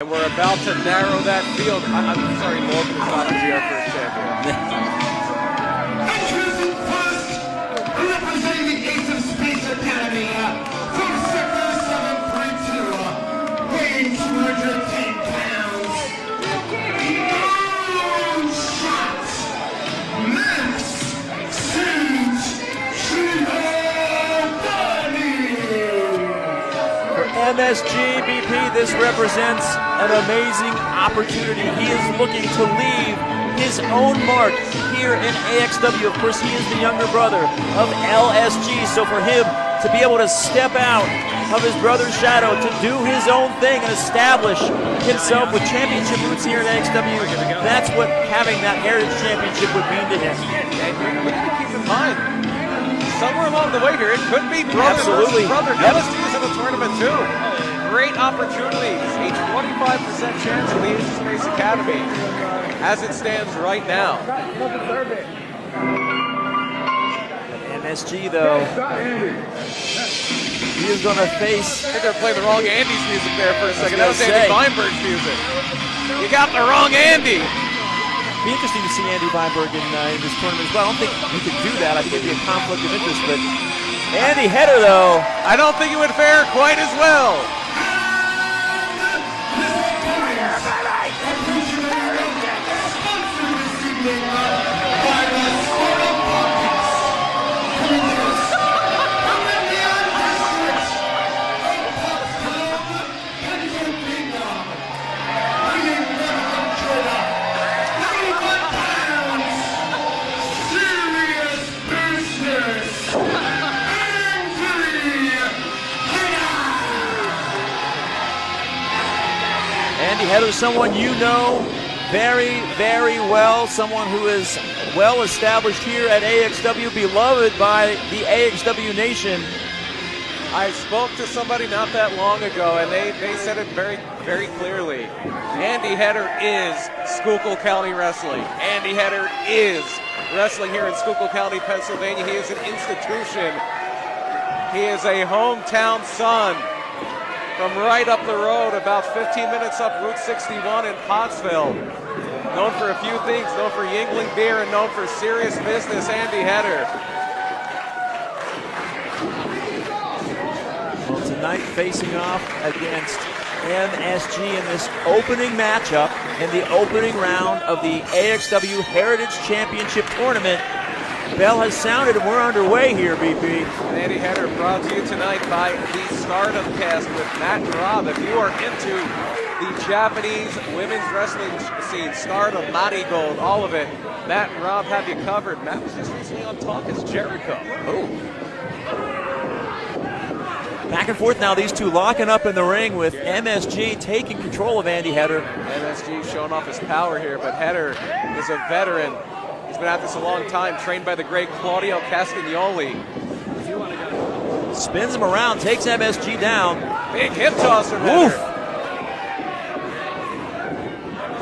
And we're about to narrow that field. I'm sorry, Logan is not to be our first champion. Introducing first, representing the Ace of Space Academy from Sector 7.2, weighing 210 pounds. Moonshot, Max, Siege, Giovanni. For MSG BP, this represents an amazing opportunity. He is looking to leave his own mark here in AXW. Of course, he is the younger brother of LSG, so for him to be able to step out of his brother's shadow to do his own thing and establish himself with championship roots here at AXW, that's what having that Heritage Championship would mean to him. And we need to keep in mind, somewhere along the way here, it could be brother Absolutely. versus brother. Yep. LSG is in the tournament too. Great opportunities. A 25% chance of the Ace of Space Academy as it stands right now. MSG, though, he is going to face... I think they're playing the wrong Andy's music there for a second. That was gonna Andy say. Weinberg's music. You got the wrong Andy. Be interesting to see Andy Weinberg in this tournament as well. I don't think he could do that. I think it'd be a conflict of interest, but Andy Header, though. I don't think it would fare quite as well. Andy Header, someone you know very, very well, someone who is well established here at AXW, beloved by the AXW Nation. I spoke to somebody not that long ago, and they said it very, very clearly. Andy Header is Schuylkill County Wrestling. Andy Header is wrestling here in Schuylkill County, Pennsylvania. He is an institution. He is a hometown son from right up the road, about 15 minutes up Route 61 in Pottsville. Known for a few things, known for Yingling beer and known for serious business, Andy Header. Well, tonight facing off against MSG in this opening matchup in the opening round of the AXW Heritage Championship Tournament. Bell has sounded and we're underway here, BP. Andy Header brought to you tonight by the Stardom Cast with Matt and Rob. If you are into the Japanese women's wrestling scene, Stardom, Marigold, all of it, Matt and Rob have you covered. Matt was just recently on Talk as Jericho. Oh. Back and forth now, these two locking up in the ring with MSG taking control of Andy Header. MSG showing off his power here, but Header is a veteran. He's been at this a long time, trained by the great Claudio Castagnoli. Spins him around, takes MSG down. Big hip toss from Header.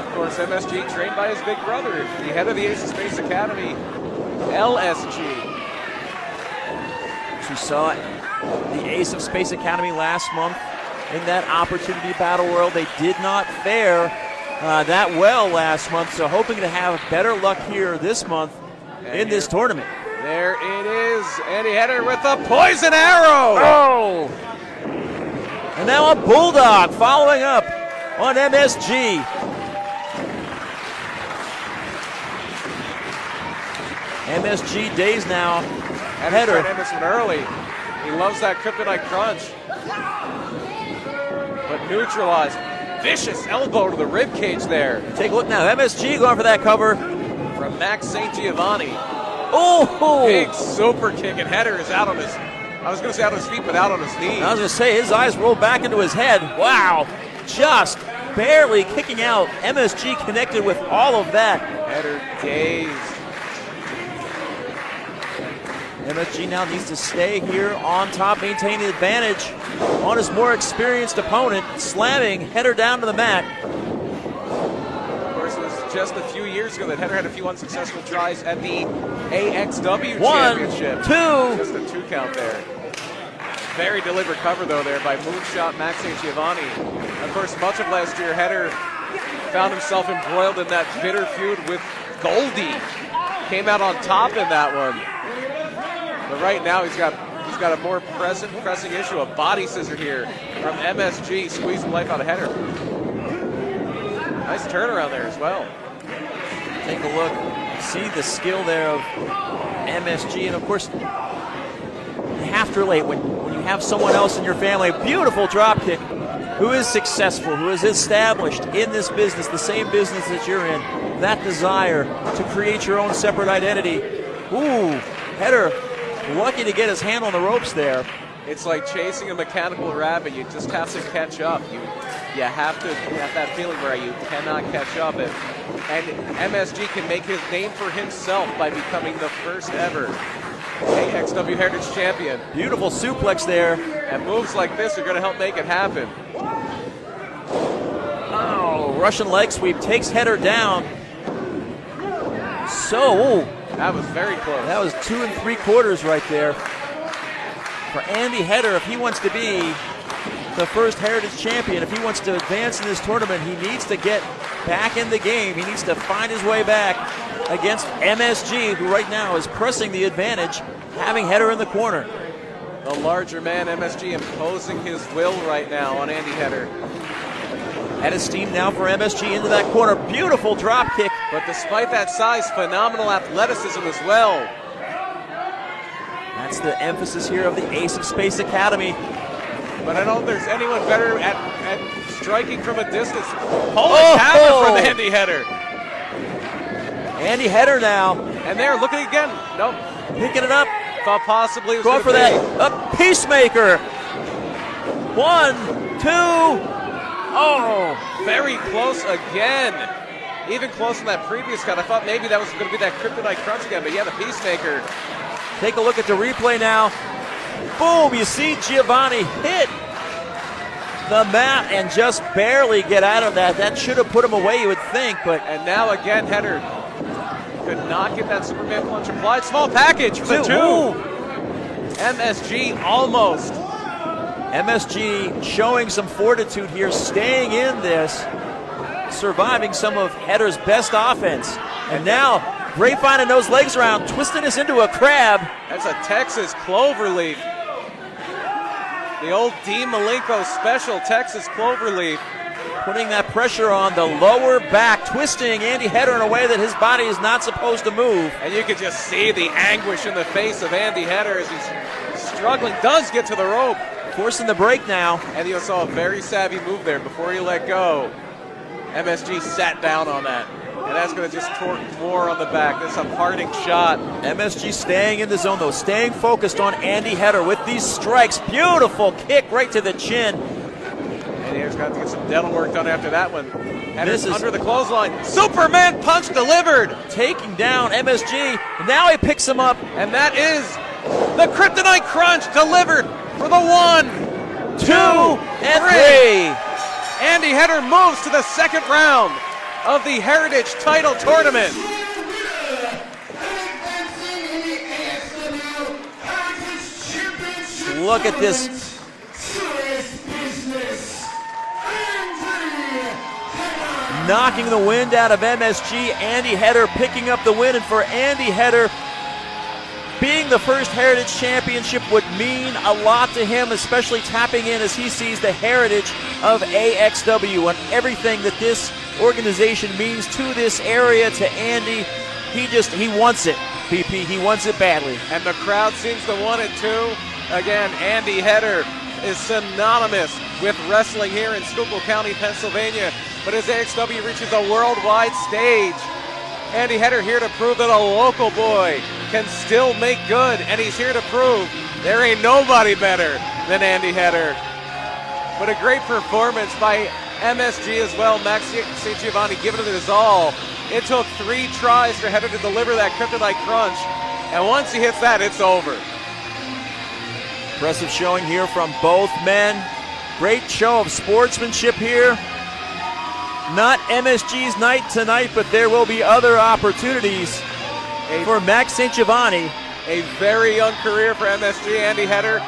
Of course, MSG trained by his big brother, the head of the Ace of Space Academy, LSG. We saw the Ace of Space Academy last month in that Opportunity Battle World. They did not fare that well last month, so hoping to have better luck here this month in this tournament. There it is, Andy Header with a poison arrow. Oh! And now a Bulldog following up on MSG. MSG days now. Header. This one early. He loves that kryptonite crunch. But neutralized. Vicious elbow to the rib cage there. Take a look now. MSG going for that cover. From Max St. Giovanni. Oh! Big super kick, and Header is out on his, I was going to say out on his feet, but out on his knees. I was going to say, his eyes rolled back into his head. Wow. Just barely kicking out. MSG connected with all of that. Header dazed. MSG now needs to stay here on top, maintain the advantage on his more experienced opponent, slamming Header down to the mat. Of course, it was just a few years ago that Header had a few unsuccessful tries at the AXW One, Championship. two. Just a 2 count there. Very deliberate cover, though, there by Moonshot Max St. Giovanni. Of course, much of last year, Header found himself embroiled in that bitter feud with Goldie. Came out on top in that one. But right now, he's got a more pressing issue. A body scissor here from MSG, squeezing life out of Header. Nice turnaround there as well. Take a look. See the skill there of MSG, and of course, you have to relate when you have someone else in your family. Beautiful drop kick. Who is successful, who is established in this business, the same business that you're in, that desire to create your own separate identity. Ooh, Header, lucky to get his hand on the ropes there. It's like chasing a mechanical rabbit. You just have to catch up. You have to have that feeling where you cannot catch up. And MSG can make his name for himself by becoming the first ever AXW Heritage Champion. Beautiful suplex there. And moves like this are going to help make it happen. Oh, Russian leg sweep takes Header down. So, that was very close. That was 2 3/4 right there. For Andy Header, if he wants to be the first Heritage Champion, if he wants to advance in this tournament, he needs to get back in the game. He needs to find his way back against MSG, who right now is pressing the advantage, having Header in the corner. The larger man, MSG, imposing his will right now on Andy Header. Head of steam now for MSG into that corner. Beautiful drop kick. But despite that size, phenomenal athleticism as well. That's the emphasis here of the Ace of Space Academy. But I don't think there's anyone better at striking from a distance. Polish hammer from Andy Header. Andy Header now. And they're looking again. Nope. Picking it up. Thought possibly it was going for that. A peacemaker. 1, 2. Oh. Very close again. Even close in that previous cut. I thought maybe that was going to be that kryptonite crunch again. But yeah, the peacemaker. Take a look at the replay now. Boom, you see Giovanni hit the mat and just barely get out of that. That should have put him away, you would think, but... And now again, Header could not get that Superman punch applied. Small package for the 2. MSG almost. MSG showing some fortitude here, staying in this, surviving some of Header's best offense. And now, Gray finding those legs around, twisting us into a crab. That's a Texas cloverleaf. The old Dean Malenko special Texas cloverleaf. Putting that pressure on the lower back, twisting Andy Header in a way that his body is not supposed to move. And you can just see the anguish in the face of Andy Header as he's struggling, does get to the rope. Forcing the break now. And you saw a very savvy move there before he let go. MSG sat down on that. And that's going to just torque more on the back. This is a parting shot. MSG staying in the zone, though, staying focused on Andy Header with these strikes. Beautiful kick right to the chin. And he's got to get some dental work done after that one. Header's under the clothesline. Superman punch delivered. Taking down MSG. Now he picks him up. And that is the Kryptonite Crunch delivered for the 1, 2, and 3. Andy Header moves to the second round of the Heritage Title Tournament. Look at this. Knocking the wind out of MSG. Andy Header picking up the win, and for Andy Header, being the first Heritage Championship would mean a lot to him, especially tapping in as he sees the heritage of AXW and everything that this organization means to this area, to Andy. He wants it, BP. He wants it badly. And the crowd seems to want it too. Again, Andy Header is synonymous with wrestling here in Schuylkill County, Pennsylvania. But as AXW reaches a worldwide stage, Andy Header here to prove that a local boy can still make good, and he's here to prove there ain't nobody better than Andy Header. But a great performance by MSG as well. Max St. Giovanni giving it his all. It took 3 tries for Header to deliver that Kryptonite Crunch, and once he hits that, it's over. Impressive showing here from both men. Great show of sportsmanship here. Not MSG's night tonight, but there will be other opportunities for Max St. Giovanni. A very young career for MSG, Andy Header.